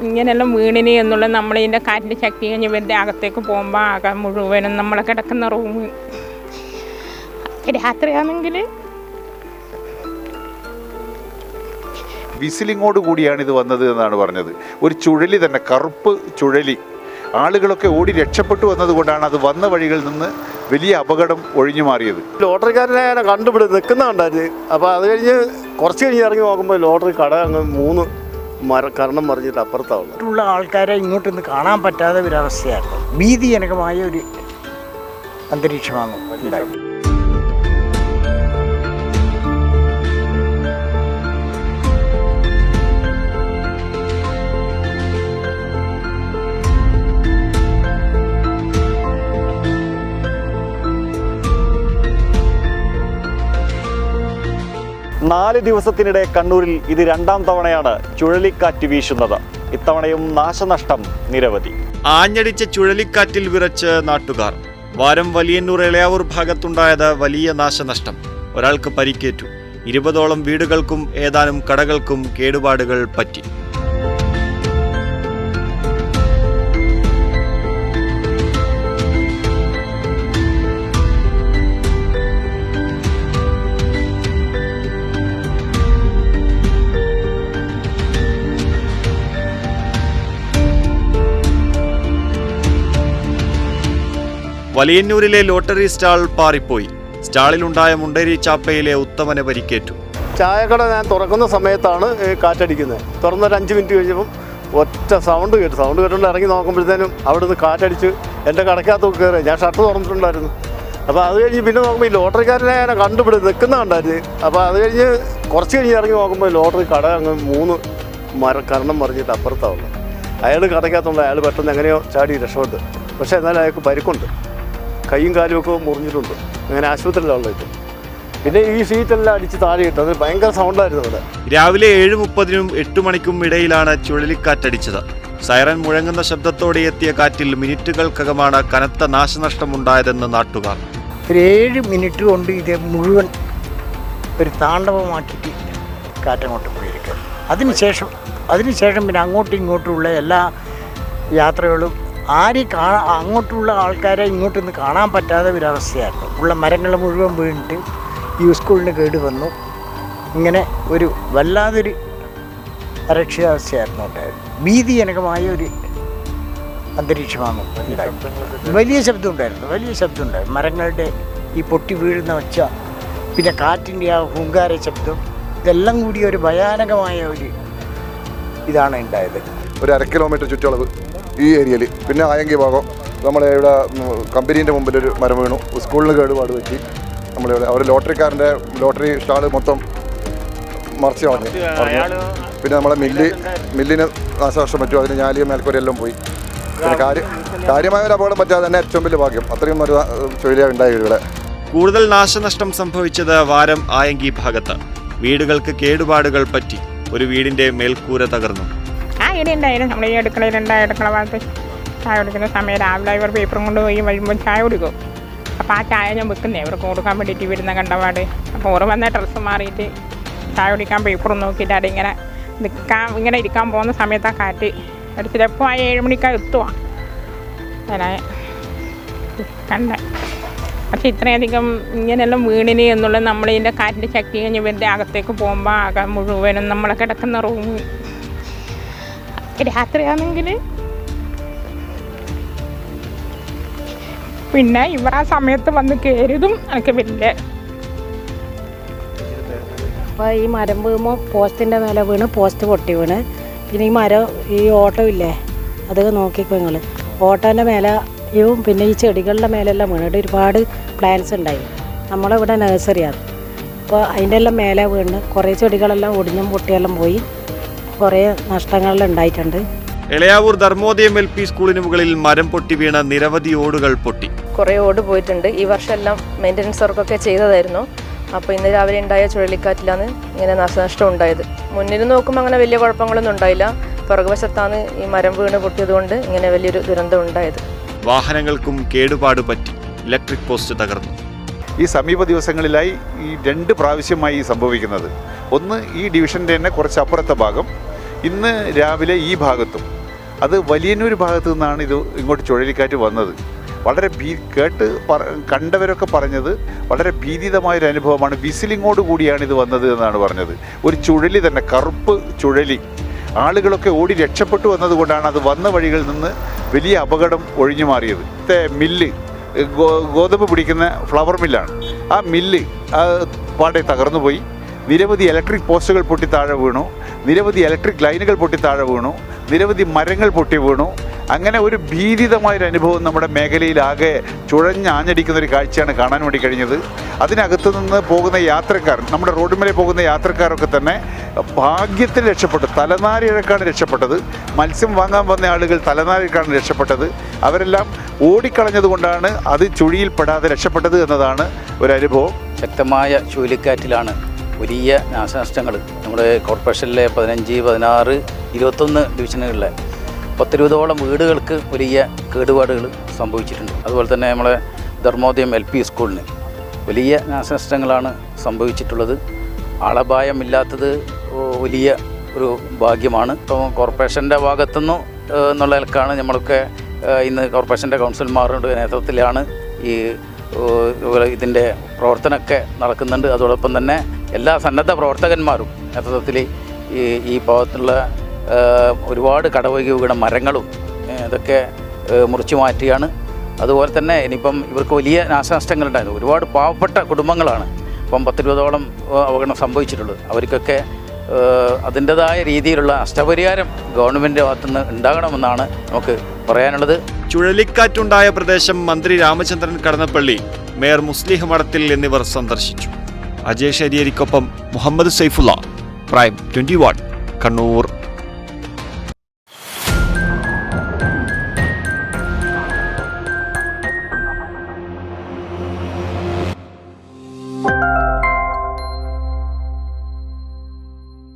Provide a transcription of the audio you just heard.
ഇങ്ങനെയെല്ലാം വീണിന് എന്നുള്ള നമ്മളിതിൻ്റെ കാറ്റിൻ്റെ ശക്തി കഴിഞ്ഞ് ഇവരുടെ അകത്തേക്ക് പോകുമ്പോൾ ആകെ മുഴുവനും നമ്മളെ കിടക്കുന്ന റൂം രാത്രിയാണെങ്കിൽ വിസിലിങ്ങോട് കൂടിയാണ് ഇത് വന്നത് എന്നാണ് പറഞ്ഞത്. ഒരു ചുഴലി തന്നെ, കറുപ്പ് ചുഴലി. ആളുകളൊക്കെ ഓടി രക്ഷപ്പെട്ടു വന്നതുകൊണ്ടാണ് അത് വന്ന വഴികളിൽ നിന്ന് വലിയ അപകടം ഒഴിഞ്ഞു മാറിയത്. ലോട്ടറിക്കാരനെ ഞാൻ കണ്ടുപിടി നിൽക്കുന്നുണ്ടായിരുന്നു. അപ്പോൾ അത് കഴിഞ്ഞ് കുറച്ച് കഴിഞ്ഞ് ഇറങ്ങി നോക്കുമ്പോൾ ലോട്ടറി കട അങ്ങ് 3 കരണം മറിഞ്ഞിട്ട് അപ്പുറത്താവുന്നു. മറ്റുള്ള ആൾക്കാരെ ഇങ്ങോട്ടൊന്ന് കാണാൻ പറ്റാത്ത ഒരവസ്ഥയായിരുന്നു. ഭീതിജനകമായ ഒരു അന്തരീക്ഷമാണ് ഉണ്ടായത്. 4 ദിവസത്തിനിടെ കണ്ണൂരിൽ ഇത് 2ാം തവണയാണ് ചുഴലിക്കാറ്റ് വീശുന്നത്. ഇത്തവണയും നാശനഷ്ടം നിരവധി. ആഞ്ഞടിച്ച ചുഴലിക്കാറ്റിൽ വിറച്ച് നാട്ടുകാർ. വാരം വലിയന്നൂർ എളയാവൂർ ഭാഗത്തുണ്ടായത് വലിയ നാശനഷ്ടം. ഒരാൾക്ക് പരിക്കേറ്റു. 20ഓളം വീടുകൾക്കും ഏതാനും കടകൾക്കും കേടുപാടുകൾ പറ്റി. വലിയന്നൂരിലെ ലോട്ടറി സ്റ്റാൾ പാറിപ്പോയി. സ്റ്റാളിലുണ്ടായ മുണ്ടേരി ചാപ്പയിലെ ഉത്തമന് പരിക്കേറ്റു. ചായക്കട ഞാൻ തുറക്കുന്ന സമയത്താണ് കാറ്റടിക്കുന്നത്. തുറന്നൊരു 5 മിനിറ്റ് കഴിഞ്ഞപ്പം ഒറ്റ സൗണ്ട് കേട്ടുകൊണ്ട് ഇറങ്ങി നോക്കുമ്പോഴത്തേനും അവിടെ നിന്ന് കാറ്റടിച്ച് എൻ്റെ കടക്കകത്ത് കയറി. ഞാൻ ഷട്ടർ തുറന്നിട്ടുണ്ടായിരുന്നു. അപ്പോൾ അത് കഴിഞ്ഞ് പിന്നെ നോക്കുമ്പോൾ ഈ ലോട്ടറിക്കാരനെ ഞാൻ കണ്ടുപിടി നിൽക്കുന്നുണ്ടായിരുന്നു. അപ്പോൾ അത് കഴിഞ്ഞ് കുറച്ച് കഴിഞ്ഞ് ഇറങ്ങി നോക്കുമ്പോൾ ലോട്ടറി കട അങ്ങ് 3 കരണം മറിഞ്ഞിട്ട് അപ്പുറത്താവുന്നു. അയാൾ കടക്കകത്തുണ്ട്. അയാൾ പെട്ടെന്ന് എങ്ങനെയോ ചാടി രക്ഷപ്പെട്ടു. പക്ഷേ എന്നാലും അയാൾക്ക് പരിക്കുണ്ട്. കൈയും കാലും ഒക്കെ മുറിഞ്ഞിട്ടുണ്ട്. അങ്ങനെ ആശുപത്രിയിലുള്ള ഇപ്പം. പിന്നെ ഈ സീറ്റെല്ലാം അടിച്ച് താഴെ ഇട്ടു. അത് ഭയങ്കര സൗണ്ടായിരുന്നു അവിടെ. രാവിലെ 7:30-നും 8 മണിക്കും ഇടയിലാണ് ചുഴലിക്കാറ്റടിച്ചത്. സൈറൻ മുഴങ്ങുന്ന ശബ്ദത്തോടെ എത്തിയ കാറ്റിൽ മിനിറ്റുകൾക്കകമാണ് കനത്ത നാശനഷ്ടമുണ്ടായതെന്ന് നാട്ടുകാർ. ഒരു 7 മിനിറ്റ് കൊണ്ട് ഇത് മുഴുവൻ ഒരു താണ്ഡവമാക്കിയിട്ട് കാറ്റങ്ങോട്ട് പോയിരിക്കുക. അതിനുശേഷം പിന്നെ അങ്ങോട്ടും ഇങ്ങോട്ടുമുള്ള എല്ലാ യാത്രകളും അങ്ങോട്ടുള്ള ആൾക്കാരെ ഇങ്ങോട്ടൊന്ന് കാണാൻ പറ്റാത്ത ഒരവസ്ഥയായിരുന്നു. ഉള്ള മരങ്ങൾ മുഴുവൻ വീണിട്ട് ഈ സ്കൂളിന് കേട് വന്നു. ഇങ്ങനെ ഒരു വല്ലാതൊരു അരക്ഷിതാവസ്ഥയായിരുന്നു ഉണ്ടായത്. ഭീതിജനകമായ ഒരു അന്തരീക്ഷമാണ് ഉണ്ടായത്. വലിയ ശബ്ദമുണ്ടായിരുന്നു. മരങ്ങളുടെ ഈ പൊട്ടി വീഴുന്ന ഒച്ച, പിന്നെ കാറ്റിൻ്റെ ആ ഹുങ്കാര ശബ്ദം, ഇതെല്ലാം കൂടി ഒരു ഭയാനകമായ ഒരു ഇതാണ് ഉണ്ടായത്. ഒരു 1/2 കിലോമീറ്റർ ചുറ്റളവ് ഈ ഏരിയയിൽ. പിന്നെ ആയങ്കി ഭാഗം നമ്മളെ ഇവിടെ കമ്പനീൻ്റെ മുമ്പിലൊരു മരം വീണു. സ്കൂളിന് കേടുപാട് പറ്റി. നമ്മളിവിടെ അവർ ലോട്ടറിക്കാരൻ്റെ ലോട്ടറി സ്റ്റാള് മൊത്തം മറിച്ച് കളഞ്ഞു. പിന്നെ നമ്മളെ മില്ലിന് നാശനഷ്ടം പറ്റും. അതിന് ഞാലിയും മേൽക്കൂരെല്ലാം പോയി. പിന്നെ കാര്യമായ ഒരു അപകടം പറ്റാതെ തന്നെ ഏറ്റവും വലിയ ഭാഗ്യം. അത്രയും ഒരു ചുഴലിയാണ് ഉണ്ടായത് ഇവിടെ. കൂടുതൽ നാശനഷ്ടം സംഭവിച്ചത് വാരം ആയങ്കി ഭാഗത്ത്. വീടുകൾക്ക് കേടുപാടുകൾ പറ്റി. ഒരു വീടിന്റെ മേൽക്കൂര തകർന്നു. ഇവിടെ ഉണ്ടായിരുന്നു. നമ്മൾ ഈ അടുക്കള ഭാഗത്ത് ചായ കുടിക്കുന്ന സമയം രാവിലെ ഇവർ പേപ്പറും കൊണ്ട് പോയി വരുമ്പോൾ ചായ കുടിക്കും. അപ്പോൾ ആ ചായ ഞാൻ വെക്കുന്നേ ഇവർക്ക് കൊടുക്കാൻ വേണ്ടിയിട്ട് വരുന്ന കണ്ടപാട്. അപ്പോൾ ഓറ് വന്ന ഡ്രസ്സ് മാറിയിട്ട് ചായ കുടിക്കാൻ പേപ്പറും നോക്കിയിട്ട് അവിടെ ഇങ്ങനെ ഇരിക്കാൻ പോകുന്ന സമയത്ത് ആ കാറ്റ് അടിച്ചിട്ട് എപ്പോൾ 7 മണിക്കാണ് എത്തുക അങ്ങനെ കണ്ടേ. പക്ഷെ ഇത്രയധികം ഇങ്ങനെയെല്ലാം വീണിന് എന്നുള്ള നമ്മളിതിൻ്റെ കാറ്റിൻ്റെ ശക്തി കഴിഞ്ഞ് ഇവരുടെ അകത്തേക്ക് പോകുമ്പോൾ ആകെ മുഴുവനും നമ്മളെ കിടക്കുന്ന റൂം രാത്രിയാണെങ്കിൽ പിന്നെ ഇവർ ആ സമയത്ത് വന്ന് കയറിയതും എനിക്ക് വലിയ. അപ്പോൾ ഈ മരം വീഴുമ്പോൾ പോസ്റ്റിൻ്റെ മേലെ വീണ് പോസ്റ്റ് പൊട്ടി വീണ്. പിന്നെ ഈ ഓട്ടോ ഇല്ലേ അത് നോക്കിക്കോ നിങ്ങൾ. ഓട്ടോൻ്റെ മേലെയും പിന്നെ ഈ ചെടികളുടെ മേലെല്ലാം വീണിട്ട് ഒരുപാട് പ്ലാന്റ്സ് ഉണ്ടായി. നമ്മളിവിടെ നഴ്സറിയാണ്. അപ്പോൾ അതിൻ്റെ എല്ലാം മേലെ വീണ് കുറേ ചെടികളെല്ലാം ഒടിഞ്ഞും പൊട്ടിയെല്ലാം പോയി. കുറേ നഷ്ടങ്ങളെല്ലാം ഉണ്ടായിട്ടുണ്ട്. എളയാവൂർ ധർമ്മോദയം LP സ്കൂളിന് മുകളിൽ മരം പൊട്ടി വീണ നിരവധി ഓടുകൾ പൊട്ടി. കുറേ ഓട് പോയിട്ടുണ്ട്. ഈ വർഷം എല്ലാം മെയിൻ്റനൻസ് വർക്കൊക്കെ ചെയ്തതായിരുന്നു. അപ്പോൾ ഇന്ന് രാവിലെ ഉണ്ടായ ചുഴലിക്കാറ്റിലാണ് ഇങ്ങനെ നാശനഷ്ടം ഉണ്ടായത്. മുന്നിൽ നോക്കുമ്പോൾ അങ്ങനെ വലിയ കുഴപ്പങ്ങളൊന്നും ഉണ്ടായില്ല. പുറകുവശത്താണ് ഈ മരം വീണ് പൊട്ടിയതുകൊണ്ട് ഇങ്ങനെ വലിയൊരു ദുരന്തം ഉണ്ടായത്. വാഹനങ്ങൾക്കും കേടുപാട് പറ്റി. ഇലക്ട്രിക് പോസ്റ്റ് തകർന്നു. ഈ സമീപ ദിവസങ്ങളിലായി ഈ 2 പ്രാവശ്യമായി സംഭവിക്കുന്നത്. ഒന്ന് ഈ ഡിവിഷൻ്റെ തന്നെ കുറച്ച് അപ്പുറത്തെ ഭാഗം, ഇന്ന് രാവിലെ ഈ ഭാഗത്തും അത് വലിയന്നൂർ ഭാഗത്തു നിന്നാണ് ഇത് ഇങ്ങോട്ട് ചുഴലിക്കാറ്റ് വന്നത്. വളരെ കണ്ടവരൊക്കെ പറഞ്ഞത് വളരെ ഭീതിതമായൊരു അനുഭവമാണ്. വിസിലിങ്ങോട് കൂടിയാണ് ഇത് വന്നത് എന്നാണ് പറഞ്ഞത്. ഒരു ചുഴലി തന്നെ, കറുപ്പ് ചുഴലി. ആളുകളൊക്കെ ഓടി രക്ഷപ്പെട്ടു വന്നതുകൊണ്ടാണ് അത് വന്ന വഴികളിൽ നിന്ന് വലിയ അപകടം ഒഴിഞ്ഞു മാറിയത്. മില്ല്, ഗോതമ്പ് പിടിക്കുന്ന ഫ്ലവർ മില്ലാണ്. ആ മില്ല് പാടെ തകർന്നു പോയി. നിരവധി ഇലക്ട്രിക് പോസ്റ്റുകൾ പൊട്ടി താഴെ വീണു. നിരവധി ഇലക്ട്രിക് ലൈനുകൾ പൊട്ടി താഴെ വീണു. നിരവധി മരങ്ങൾ പൊട്ടി വീണു. അങ്ങനെ ഒരു ഭീതിതമായൊരു അനുഭവം നമ്മുടെ മേഖലയിലാകെ ചുഴഞ്ഞാഞ്ഞടിക്കുന്നൊരു കാഴ്ചയാണ് കാണാൻ വേണ്ടി കഴിഞ്ഞത്. അതിനകത്ത് നിന്ന് പോകുന്ന യാത്രക്കാർ, നമ്മുടെ റോഡുമേലെ പോകുന്ന യാത്രക്കാരൊക്കെ തന്നെ ഭാഗ്യത്തിൽ രക്ഷപ്പെട്ടു. തലനാരിഴക്കാണ് രക്ഷപ്പെട്ടത്. മത്സ്യം വാങ്ങാൻ വന്ന ആളുകൾ തലനാരിഴക്കാണ് രക്ഷപ്പെട്ടത്. അവരെല്ലാം ഓടിക്കളഞ്ഞതുകൊണ്ടാണ് അത് ചുഴിയിൽപ്പെടാതെ രക്ഷപ്പെട്ടത് എന്നതാണ് ഒരനുഭവം. ശക്തമായ ചുഴലിക്കാറ്റിലാണ് വലിയ നാശനഷ്ടങ്ങൾ നമ്മുടെ കോർപ്പറേഷനിലെ 15, 16, 21 ഡിവിഷനുകളിലെ 10-20ഓളം വീടുകൾക്ക് വലിയ കേടുപാടുകൾ സംഭവിച്ചിട്ടുണ്ട്. അതുപോലെ തന്നെ നമ്മളെ ധർമ്മോദയം LP സ്കൂളിന് വലിയ നാശനഷ്ടങ്ങളാണ് സംഭവിച്ചിട്ടുള്ളത്. ആളപായമില്ലാത്തത് വലിയ ഒരു ഭാഗ്യമാണ്. ഇപ്പോൾ കോർപ്പറേഷൻ്റെ ഭാഗത്തുനിന്ന് എന്നുള്ള നിലക്കാണ് നമ്മളൊക്കെ ഇന്ന് കോർപ്പറേഷൻ്റെ കൗൺസിലർമാരുടെ നേതൃത്വത്തിലാണ് ഇതിൻ്റെ പ്രവർത്തനമൊക്കെ നടക്കുന്നുണ്ട്. അതോടൊപ്പം തന്നെ എല്ലാ സന്നദ്ധ പ്രവർത്തകന്മാരും യഥാർത്ഥത്തിൽ ഈ ഭാഗത്തുള്ള ഒരുപാട് കടവഴകി വീണ മരങ്ങളും ഇതൊക്കെ മുറിച്ചു മാറ്റിയാണ്. അതുപോലെ തന്നെ ഇനിയിപ്പം ഇവർക്ക് വലിയ നാശനഷ്ടങ്ങളുണ്ടായിരുന്നു. ഒരുപാട് പാവപ്പെട്ട കുടുംബങ്ങളാണ് ഇപ്പം 10-20ഓളം അപകടം സംഭവിച്ചിട്ടുള്ളത്. അവർക്കൊക്കെ അതിൻ്റെതായ രീതിയിലുള്ള നഷ്ടപരിഹാരം ഗവൺമെൻറ്റിൻ്റെ ഭാഗത്തുനിന്ന് ഉണ്ടാകണമെന്നാണ് നമുക്ക് പറയാനുള്ളത്. ചുഴലിക്കാറ്റുണ്ടായ പ്രദേശം മന്ത്രി രാമചന്ദ്രൻ കടന്നപ്പള്ളി, മേയർ മുസ്ലിഹ് മഠത്തിൽ എന്നിവർ സന്ദർശിച്ചു. അജയ് ശരിയരിക്കൊപ്പം മുഹമ്മദ് സൈഫുള്ള, പ്രൈം 21, കണ്ണൂർ.